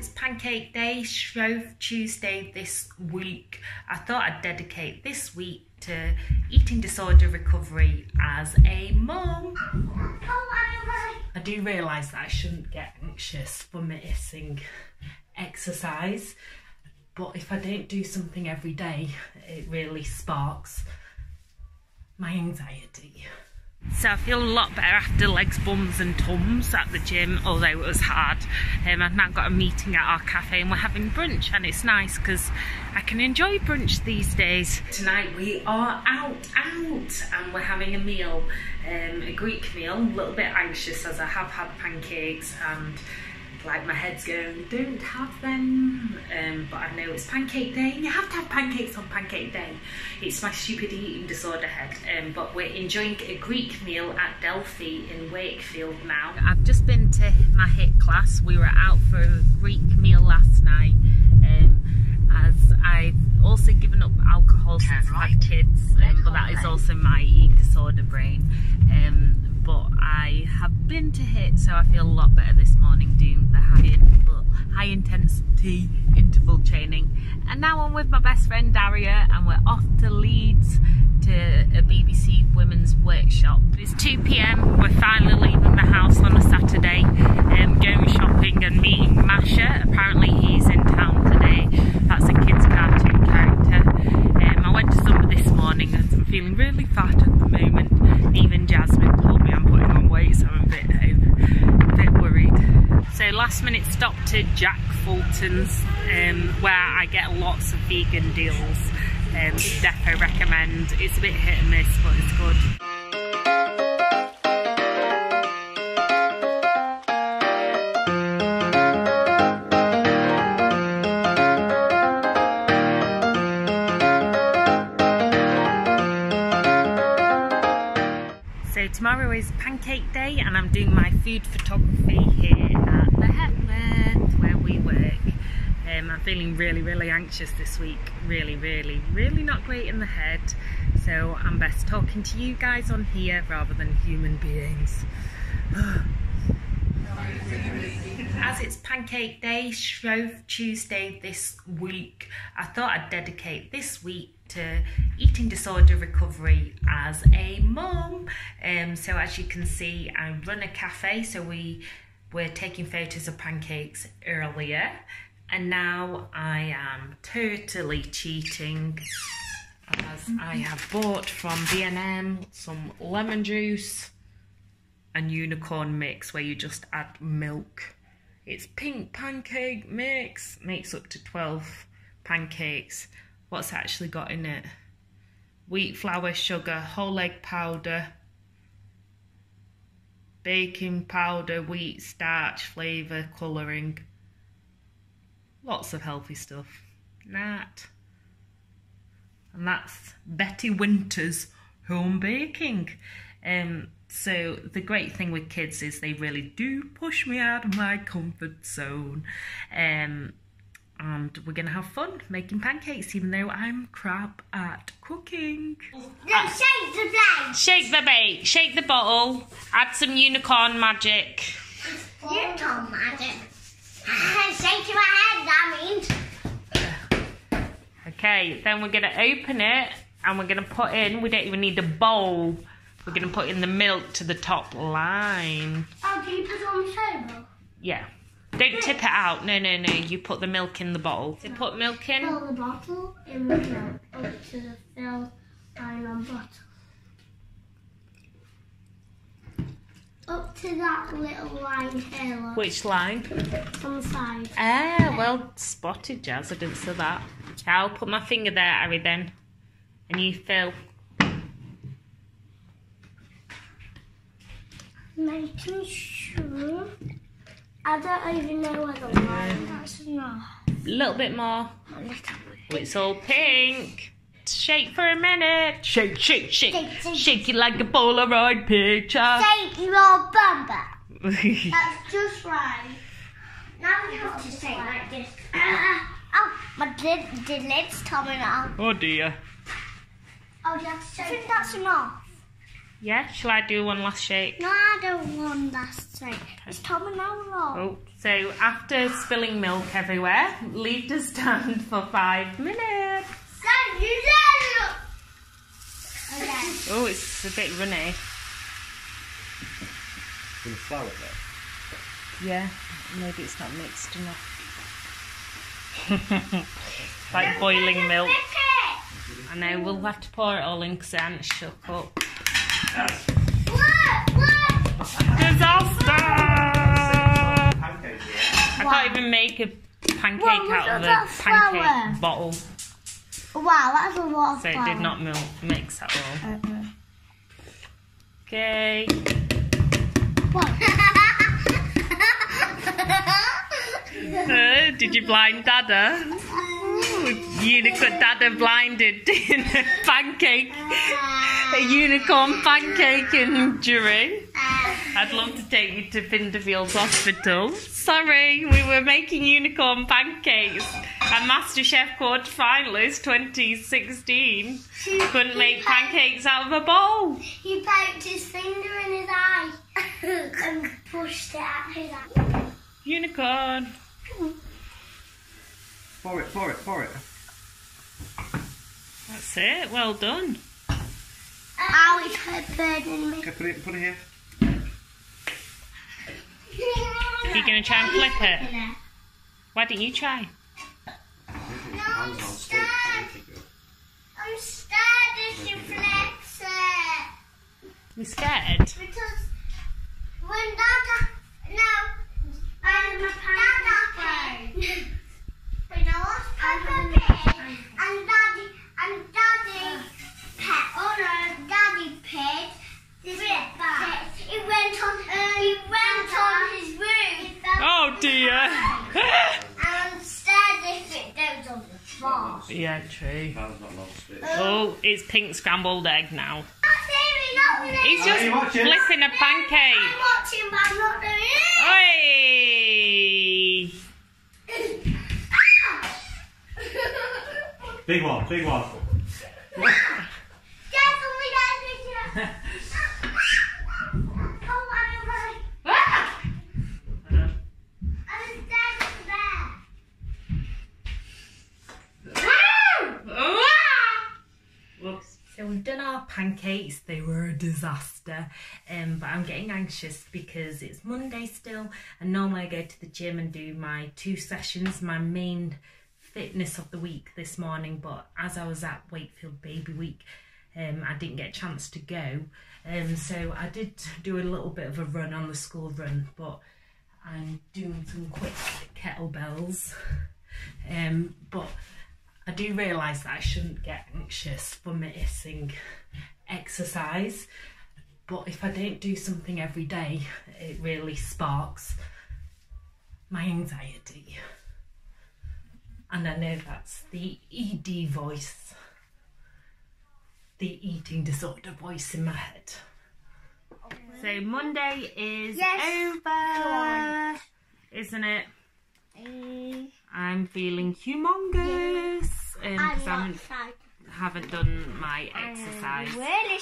it's Pancake Day, Shrove Tuesday this week, I thought I'd dedicate this week to eating disorder recovery as a mum. I do realise that I shouldn't get anxious for missing exercise, but if I don't do something every day, it really sparks my anxiety. So I feel a lot better after legs, bums and tums at the gym, although it was hard. I've now got a meeting at our cafe and we're having brunch, and it's nice because I can enjoy brunch these days. Tonight we are out and we're having a meal, a Greek meal. A little bit anxious as I have had pancakes and like my head's going, don't have them, but I know it's Pancake Day and you have to have pancakes on Pancake Day. It's my stupid eating disorder head, but we're enjoying a Greek meal at Delphi in Wakefield now. I've just been to my HIIT class. We were out for a Greek meal last night, as I've also given up alcohol since I've had kids, but that is also my eating disorder brain. But I have been to HIIT, so I feel a lot better this morning doing the high intensity interval training. And now I'm with my best friend Daria and we're off to Leeds to a BBC Women's Workshop. It's 2 PM, we're finally leaving the house on a Saturday, going shopping and meeting Masha. Apparently he's in town today. That's a kid's cartoon character. I went to Zumba this morning and I'm feeling really fat at the moment. Even Jasmine told me I'm putting on weight, so I'm a bit worried. So last minute stop to Jack Fulton's, where I get lots of vegan deals. Defo recommend. It's a bit hit and miss, but it's good. So tomorrow is Pancake Day and I'm doing my food photography here at the Hepworth where we work. I'm feeling really anxious this week, really not great in the head, so I'm best talking to you guys on here rather than human beings. As it's Pancake Day, Shrove Tuesday this week, I thought I'd dedicate this week to eating disorder recovery as a mum. So as you can see, I run a cafe, so we're taking photos of pancakes earlier, and now I am totally cheating as I have bought from B&M some lemon juice and unicorn mix where you just add milk. It's pink pancake mix, makes up to 12 pancakes. What's it actually got in it? Wheat flour, sugar, whole egg powder, baking powder, wheat starch, flavour, colouring. Lots of healthy stuff. That. And that's Betty Winter's home baking. So the great thing with kids is they really do push me out of my comfort zone. And we're going to have fun making pancakes, even though I'm crap at cooking. Now shake the plate. Shake the bake, shake the bottle, add some unicorn magic. Unicorn magic. Shake your head, that means. Okay, then we're going to open it and we're going to put in, we don't even need a bowl, we're going to put in the milk to the top line. Oh, do you put it on the table? Yeah. Don't tip it out. No, you put the milk in the bowl. So put milk in. Fill the bottle in with milk up to the fill line on bottle. Up to that little line here. Look. Which line? On the side. Ah, well spotted, Jazz. I didn't say that. I'll put my finger there, Harry, then. And you fill. Making sure. I don't even know where the line that's enough. A little bit more. A little bit. Oh, it's all pink. Shake for a minute. Shake. Shake it like a Polaroid picture. Shake your bumper. That's just right. Now we have to say like this. Oh, my lid's coming off. Oh dear. Oh, you have to say. I think that's enough. Yeah, shall I do one last shake? No, I don't want last shake. It's coming out off. Oh, So after spilling milk everywhere, leave to stand for 5 minutes. Oh, it's a bit runny. Gonna flour it though. Yeah, maybe it's not mixed enough. Like boiling milk. I know, we'll have to pour it all in because I haven't shook up. Disaster! I can't even make a pancake out of a pancake bottle. Wow, that's a lot of So it did not mix at all. Okay. Did you blind Dada? Unicorn Dada blinded in a pancake. A unicorn pancake injury. I'd love to take you to Pinderfields Hospital. Sorry, we were making unicorn pancakes. And MasterChef quarterfinalist 2016 couldn't make pancakes out of a bowl. He poked his finger in his eye and pushed it at his eye. Unicorn. Pour it, pour it, pour it. That's it, well done. Ow, it's burning me. Okay, put it here. Are you going to try and flip it? Why don't you try? No, I'm scared. I'm scared if she flips it. You're scared? Because when Dada, no, Dada, when I was Peppa Pig and Daddy Pet, oh no, Daddy Pig, he went on his roof. Oh dear. And I'm scared if it goes on the floor. Yeah, true. Father's not allowed to spit. Oh, it's pink scrambled egg now. Not He's just flipping a pancake. I'm watching, but I'm not doing it. Oi! Big one, big one. So we've done our pancakes, they were a disaster, but I'm getting anxious because it's Monday still, and normally I go to the gym and do my 2 sessions, my main fitness of the week this morning, but as I was at Wakefield Baby Week, I didn't get a chance to go, so I did do a little bit of a run on the school run, but I'm doing some quick kettlebells, but I do realise that I shouldn't get anxious for missing exercise, but if I don't do something every day, it really sparks my anxiety. And I know that's the ED voice, the eating disorder voice in my head. So Monday is over, isn't it? I'm feeling humongous because I haven't done my exercise. Really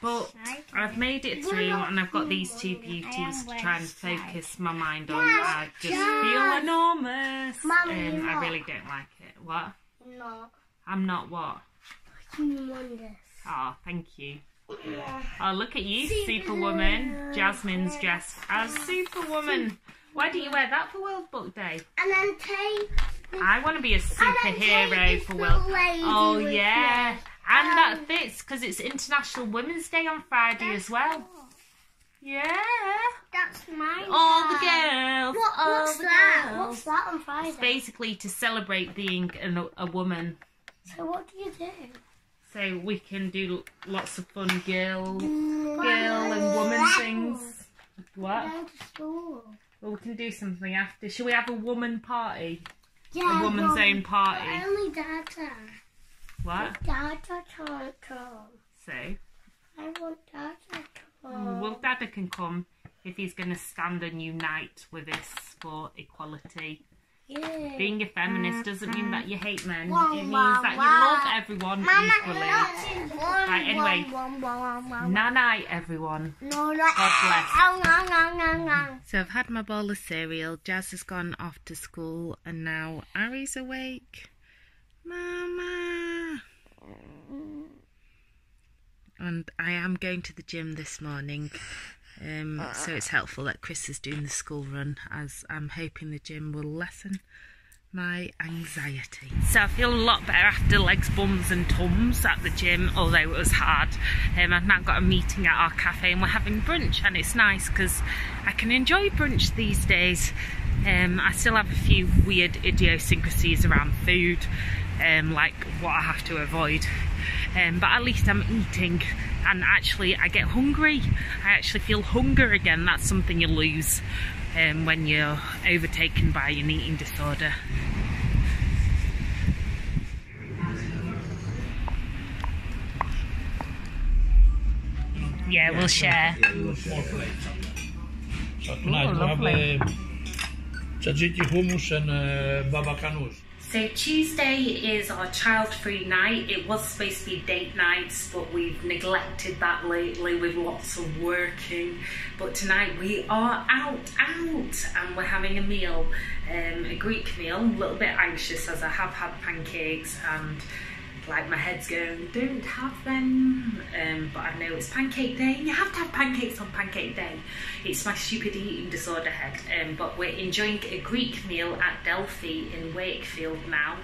but I've made it through and I've got these 2 beauties to try and focus my mind on. I just feel enormous. I really don't like it. What? No. I'm not what? Humongous. Oh, thank you. Oh, look at you, Superwoman. Jasmine's dressed as Superwoman. Why didn't you wear that for World Book Day? And then take... I want to be a superhero for World. Oh yeah, and that fits because it's International Women's Day on Friday as well. Yeah. That's mine. All the girls. What's that? What's that on Friday? It's basically to celebrate being a woman. So what do you do? So we can do lots of fun girl and woman things. What? Go to school. Well, we can do something after. Shall we have a woman party? Yeah, a woman's own party. Only Dada. What? Dada can't come. So? I want Dada to come. Well, Dada can come if he's going to stand and unite with us for equality. Yeah. Being a feminist doesn't mean that you hate men. Wow, It means wow, that wow. you love everyone Mama, equally. Right, Right, anyway. Night, everyone. No, no. God bless. No. So I've had my bowl of cereal, Jazz has gone off to school, and now Ari's awake. Mama! And I am going to the gym this morning, so it's helpful that Chris is doing the school run, as I'm hoping the gym will lessen my anxiety. So I feel a lot better after legs, bums and tums at the gym, although it was hard. I've now got a meeting at our cafe and we're having brunch, and it's nice because I can enjoy brunch these days. I still have a few weird idiosyncrasies around food, like what I have to avoid, but at least I'm eating, and actually I get hungry. I actually feel hunger again. That's something you lose when you're overtaken by an eating disorder. Yeah, we'll share. So tonight we'll have tzatziki hummus and baba ganoush. So Tuesday is our child-free night. It was supposed to be date nights, but we've neglected that lately with lots of working. But tonight we are out, and we're having a meal, a Greek meal. I'm a little bit anxious as I have had pancakes and like my head's going, don't have them, but I know it's pancake day. You have to have pancakes on pancake day. It's my stupid eating disorder head. But we're enjoying a Greek meal at Delphi in Wakefield now.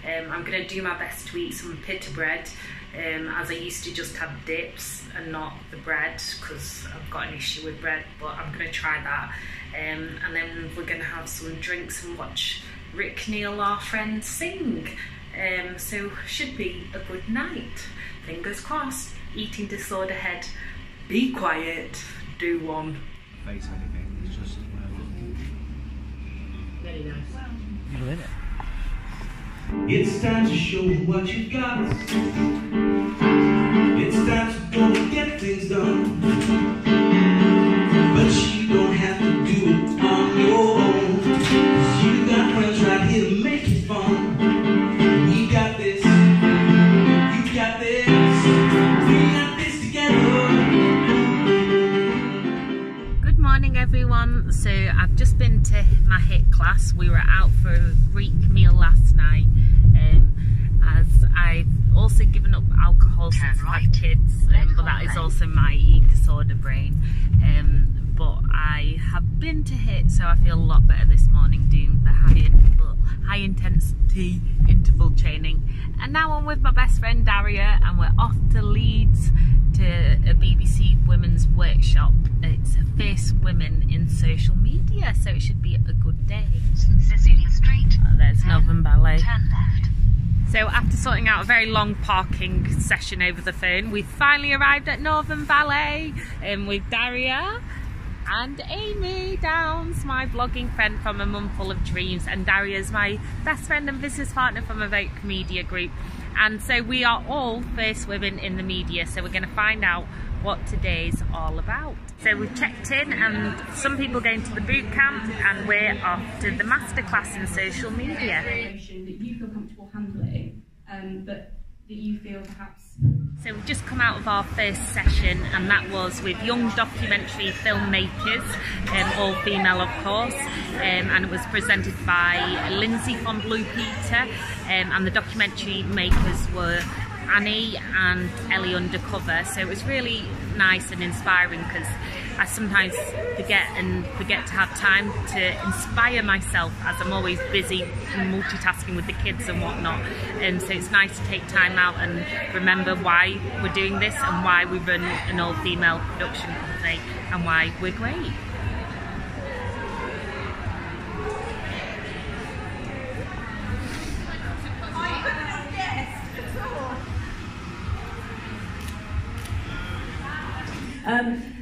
I'm going to do my best to eat some pita bread, as I used to just have dips and not the bread, because I've got an issue with bread, but I'm going to try that. And then we're going to have some drinks and watch Rick Neal, our friend, sing. So should be a good night. Fingers crossed. Eating disorder head. Be quiet. Do one. Face anything. It's just Very nice. you live it. It's time to show what you got. It's time to go and get things done. But you don't have to do it on your own. 'Cause you got friends right here to make it fun. We got this. You got this. We got this together. Good morning, everyone. So I've just been to my HIIT class. We were out for a Greek meal last night. As I've also given up alcohol since I've had kids, but that is also my eating disorder brain. But I have been to HIIT, so I feel a lot better this morning doing the high intensity interval training. And now I'm with my best friend Daria, and we're off to Leeds to a BBC Women's Workshop. It's a Face Women in Social Media, so it should be a good day. Cecilia Street. There's Northern Ballet. Turn left. So after sorting out a very long parking session over the phone, we finally arrived at Northern Ballet with Daria and Amy Downs, my vlogging friend from A Mum Full of Dreams, and Daria's my best friend and business partner from Evoke Media Group. And so we are all Face Women in the Media, so we're going to find out what today's all about. So we've checked in, and some people going to the boot camp, and we're off to the masterclass in social media. That you feel comfortable handling, but that you feel perhaps. So we've just come out of our first session, and that was with young documentary filmmakers, all female of course, and it was presented by Lindsay from Blue Peter, and the documentary makers were Annie and Ellie Undercover. So it was really nice and inspiring, because I sometimes forget to have time to inspire myself, as I'm always busy multitasking with the kids and whatnot. And so it's nice to take time out and remember why we're doing this, and why we run an all-female production company, and why we're great.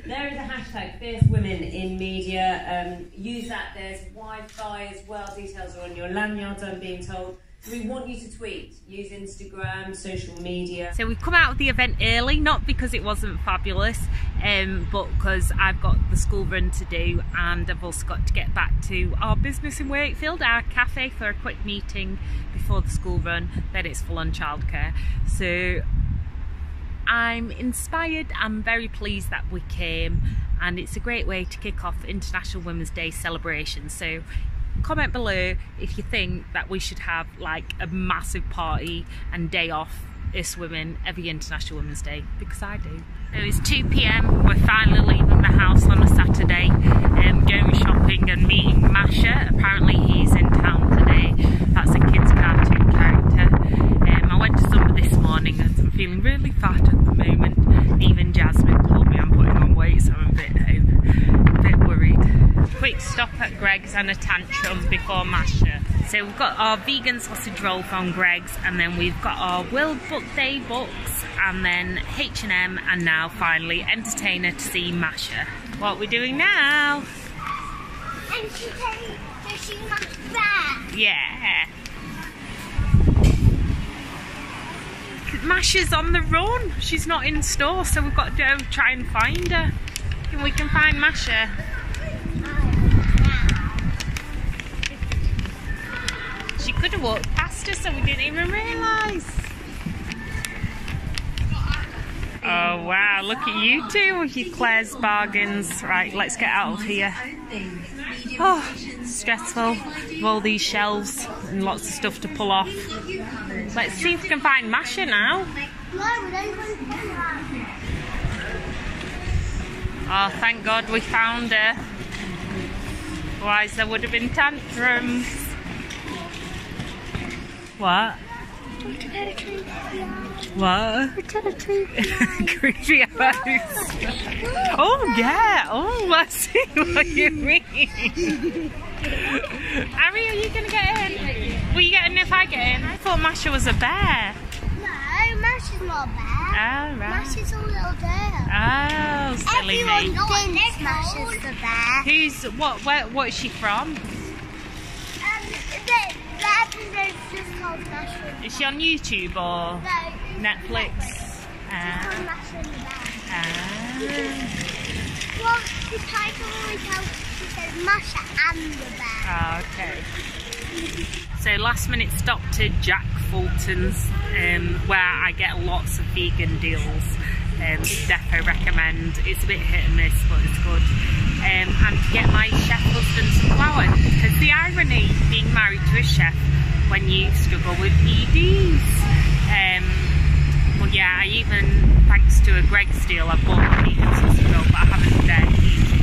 There is a hashtag, Fierce Women in Media. Use that. There's Wi-Fi as well. Details are on your lanyards, I'm being told. So we want you to tweet, use Instagram, social media. So we've come out of the event early, not because it wasn't fabulous, but because I've got the school run to do, and I've also got to get back to our business in Wakefield, our cafe, for a quick meeting before the school run. Then it's full on childcare. So I'm inspired. I'm very pleased that we came, and it's a great way to kick off International Women's Day celebrations. So comment below if you think that we should have like a massive party and day off as women every International Women's Day, because I do. So it's 2 PM, we're finally leaving the house on a Saturday, going shopping and meeting Masha. Apparently he's in town today. That's a kid's cartoon character. I went to Zumba this morning and I'm feeling really fat at the moment. Even Jasmine told me I'm putting on weight, so I'm a bit worried. Quick stop at Greg's and a tantrum before Masha. So we've got our vegan sausage roll from Greg's, and then we've got our World Book Day books, and then H&M, and now finally Entertainer to see Masha. What are we doing now? Entertainer to see Masha. Yeah. Masha's on the run. She's not in store, so we've got to go try and find her. And we can find Masha. She could have walked past us, so we didn't even realise. Oh wow, look at you two with your Claire's bargains. Right, let's get out of here. Oh, stressful with all these shelves and lots of stuff to pull off. Let's see if we can find Masha now. Oh, thank God we found her. Otherwise there would have been tantrums. What? What? Creepy house. Oh yeah. Oh, I see what you mean. Ari, are you gonna get in? Will you get in if I get in? I thought Masha was a bear. No, Masha's not a bear. Oh, right. Masha's a little bear. Oh, silly Everyone me. thinks Masha's the bear. Who's what is she from? Just called Masha. Is she on YouTube or No, Netflix? Just called Masha and the bear. Ah. Well, the title always tells, it says Masha and the bear. Oh, okay. So last minute stop to Jack Fulton's, where I get lots of vegan deals. Defo recommend. It's a bit hit and miss, but it's good. And to get my chef husband some flour, because the irony being married to a chef when you struggle with EDs. But yeah, I even, thanks to a Greg's deal, I bought a vegan sausage roll, but I haven't dared to eat it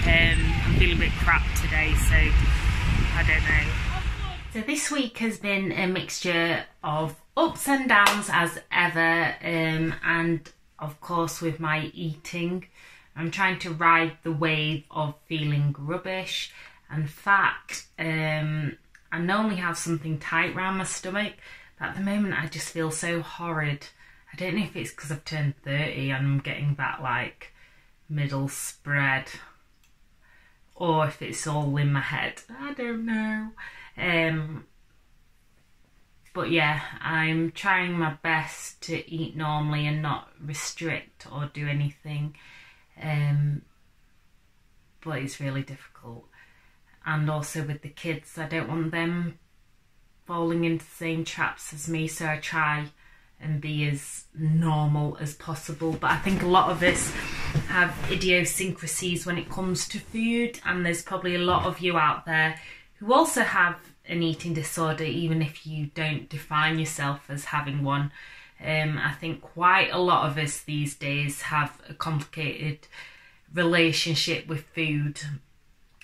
yet. I'm feeling a bit crap today, so I don't know. So this week has been a mixture of ups and downs as ever, and of course with my eating. I'm trying to ride the wave of feeling rubbish and fat. I normally have something tight around my stomach, but at the moment I just feel so horrid. I don't know if it's because I've turned 30 and I'm getting that like middle spread, or if it's all in my head. I don't know. But yeah, I'm trying my best to eat normally and not restrict or do anything. But it's really difficult. And also with the kids, I don't want them falling into the same traps as me, so I try and be as normal as possible. But I think a lot of us have idiosyncrasies when it comes to food, and there's probably a lot of you out there who also have an eating disorder, even if you don't define yourself as having one. I think quite a lot of us these days have a complicated relationship with food.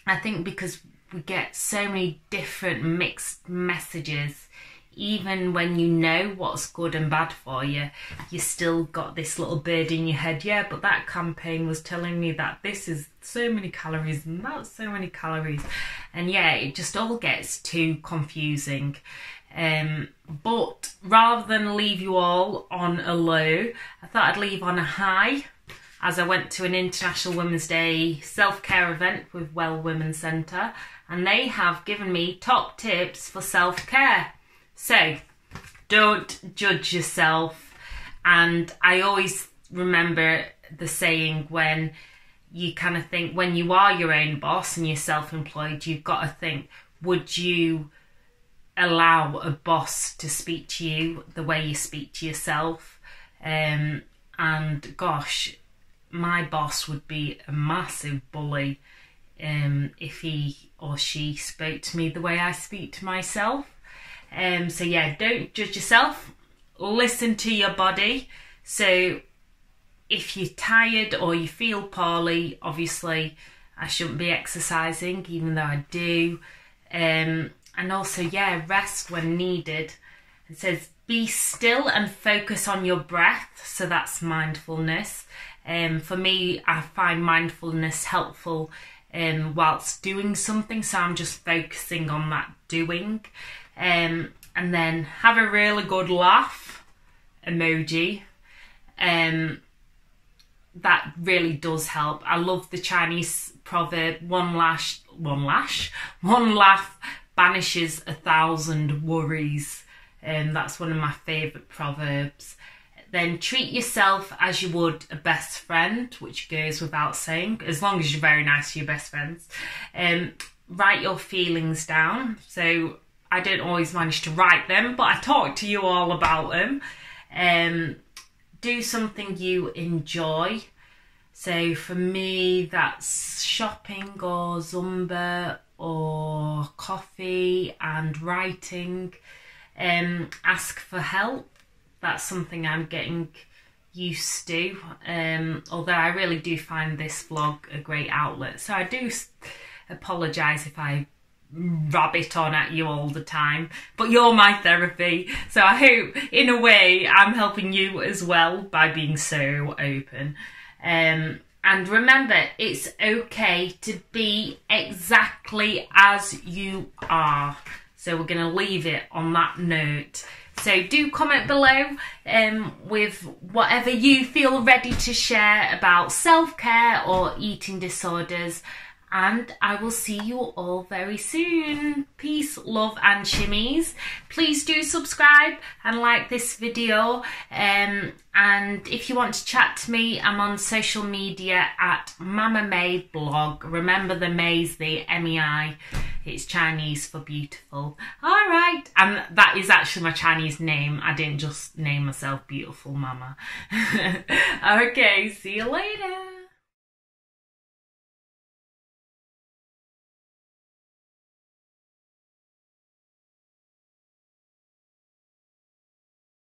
I think because we get so many different mixed messages, even when you know what's good and bad for you, you still got this little bird in your head. Yeah, but that campaign was telling me that this is so many calories and that's so many calories. And yeah, it just all gets too confusing. But rather than leave you all on a low, I thought I'd leave on a high, as I went to an International Women's Day self-care event with Well Women's Centre, and they have given me top tips for self-care. So don't judge yourself. And I always remember the saying, when you kind of think, when you are your own boss and you're self-employed, you've got to think, would you allow a boss to speak to you the way you speak to yourself? And gosh, my boss would be a massive bully if he or she spoke to me the way I speak to myself. So yeah, don't judge yourself. Listen to your body. So if you're tired or you feel poorly, obviously I shouldn't be exercising, even though I do. And also, yeah, rest when needed. It says be still and focus on your breath. So that's mindfulness. For me, I find mindfulness helpful whilst doing something. So I'm just focusing on that doing. And then have a really good laugh emoji. That really does help. I love the Chinese proverb, one laugh banishes 1,000 worries. That's one of my favourite proverbs. Then treat yourself as you would a best friend, which goes without saying, as long as you're very nice to your best friends. Write your feelings down. So I don't always manage to write them, but I talk to you all about them. Do something you enjoy. So for me, that's shopping or Zumba or coffee and writing. Ask for help. That's something I'm getting used to. Although I really do find this vlog a great outlet. So I do apologise if I rabbit on at you all the time, but you're my therapy, so I hope in a way I'm helping you as well by being so open. And remember, it's okay to be exactly as you are. So we're going to leave it on that note. So do comment below with whatever you feel ready to share about self-care or eating disorders. And I will see you all very soon. Peace, love and shimmies. Please do subscribe and like this video. And if you want to chat to me, I'm on social media at Mama May Blog. Remember the May's the M-E-I. It's Chinese for beautiful. All right. And that is actually my Chinese name. I didn't just name myself Beautiful Mama. Okay, see you later.